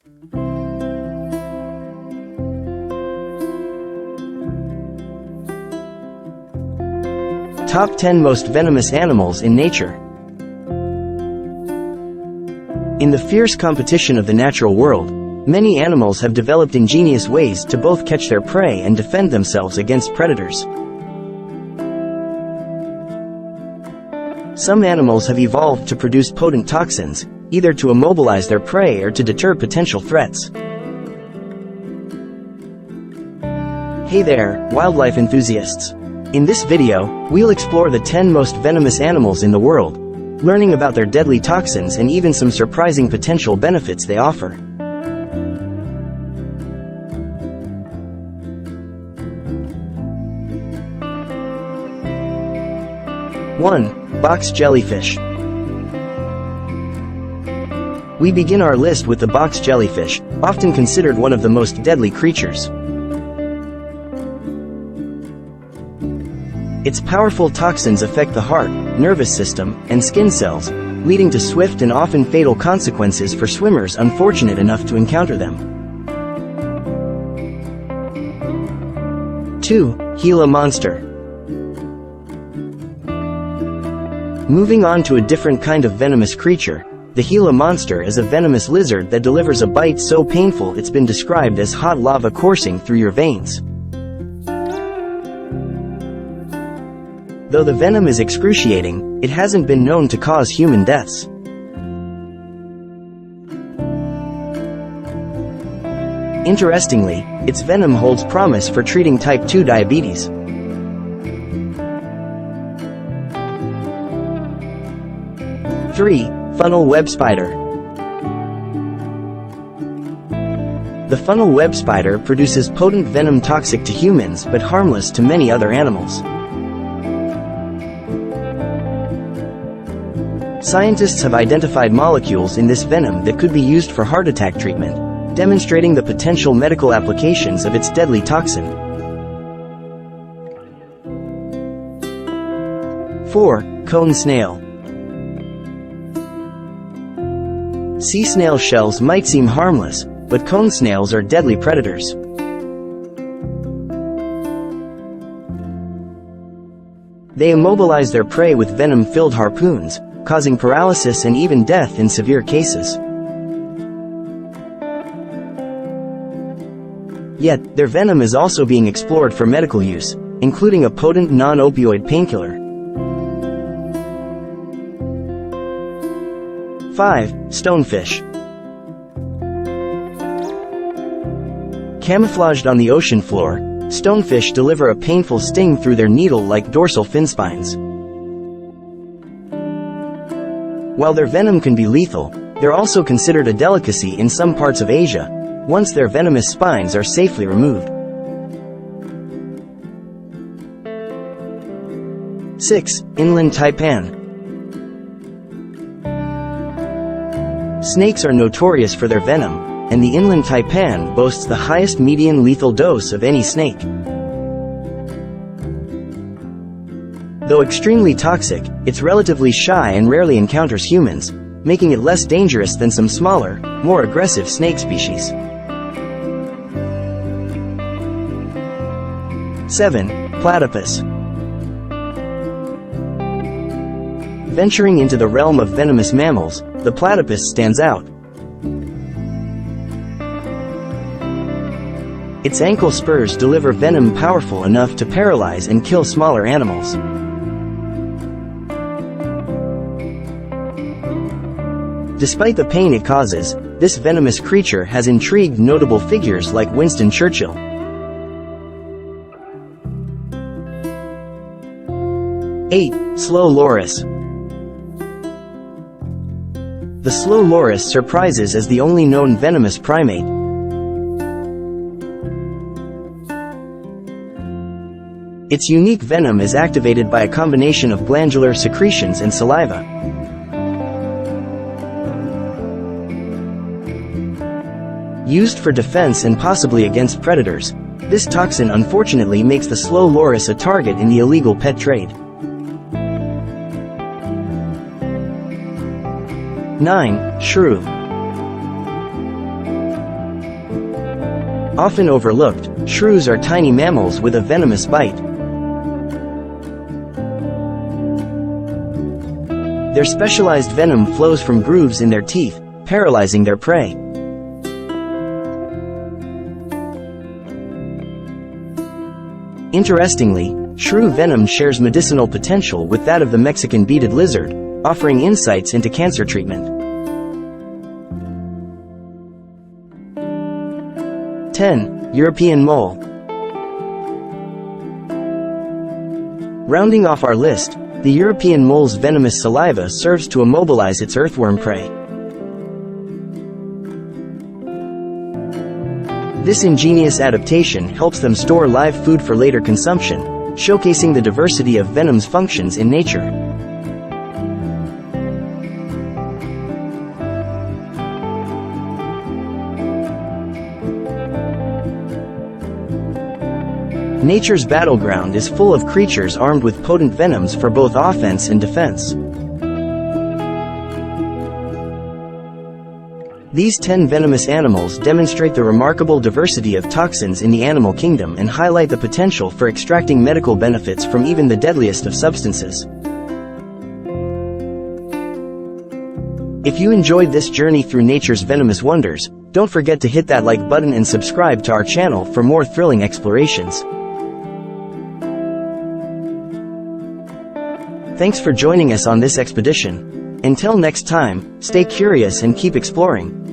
Top 10 Most Venomous Animals in Nature. In the fierce competition of the natural world, many animals have developed ingenious ways to both catch their prey and defend themselves against predators. Some animals have evolved to produce potent toxins, either to immobilize their prey or to deter potential threats. Hey there, wildlife enthusiasts! In this video, we'll explore the 10 most venomous animals in the world, learning about their deadly toxins and even some surprising potential benefits they offer. 1. Box jellyfish. We begin our list with the box jellyfish, often considered one of the most deadly creatures. Its powerful toxins affect the heart, nervous system, and skin cells, leading to swift and often fatal consequences for swimmers unfortunate enough to encounter them. 2. Gila Monster. Moving on to a different kind of venomous creature, the Gila Monster is a venomous lizard that delivers a bite so painful it's been described as hot lava coursing through your veins. Though the venom is excruciating, it hasn't been known to cause human deaths. Interestingly, its venom holds promise for treating type 2 diabetes. 3. Funnel web spider. The funnel web spider produces potent venom toxic to humans but harmless to many other animals. Scientists have identified molecules in this venom that could be used for heart attack treatment, demonstrating the potential medical applications of its deadly toxin. 4. Cone snail. Sea snail shells might seem harmless, but cone snails are deadly predators. They immobilize their prey with venom-filled harpoons, causing paralysis and even death in severe cases. Yet, their venom is also being explored for medical use, including a potent non-opioid painkiller. 5. Stonefish. Camouflaged on the ocean floor, stonefish deliver a painful sting through their needle-like dorsal fin spines. While their venom can be lethal, they're also considered a delicacy in some parts of Asia, once their venomous spines are safely removed. 6. Inland taipan. Snakes are notorious for their venom, and the inland taipan boasts the highest median lethal dose of any snake. Though extremely toxic, it's relatively shy and rarely encounters humans, making it less dangerous than some smaller, more aggressive snake species. 7. Platypus. Venturing into the realm of venomous mammals, the platypus stands out. Its ankle spurs deliver venom powerful enough to paralyze and kill smaller animals. Despite the pain it causes, this venomous creature has intrigued notable figures like Winston Churchill. 8. Slow loris. The slow loris surprises as the only known venomous primate. Its unique venom is activated by a combination of glandular secretions and saliva. Used for defense and possibly against predators, this toxin unfortunately makes the slow loris a target in the illegal pet trade. 9. Shrew. Often overlooked, shrews are tiny mammals with a venomous bite. Their specialized venom flows from grooves in their teeth, paralyzing their prey. Interestingly, shrew venom shares medicinal potential with that of the Mexican beaded lizard, offering insights into cancer treatment. 10. European mole. Rounding off our list, the European mole's venomous saliva serves to immobilize its earthworm prey. This ingenious adaptation helps them store live food for later consumption, showcasing the diversity of venom's functions in nature. Nature's battleground is full of creatures armed with potent venoms for both offense and defense. These 10 venomous animals demonstrate the remarkable diversity of toxins in the animal kingdom and highlight the potential for extracting medical benefits from even the deadliest of substances. If you enjoyed this journey through nature's venomous wonders, don't forget to hit that like button and subscribe to our channel for more thrilling explorations. Thanks for joining us on this expedition. Until next time, stay curious and keep exploring.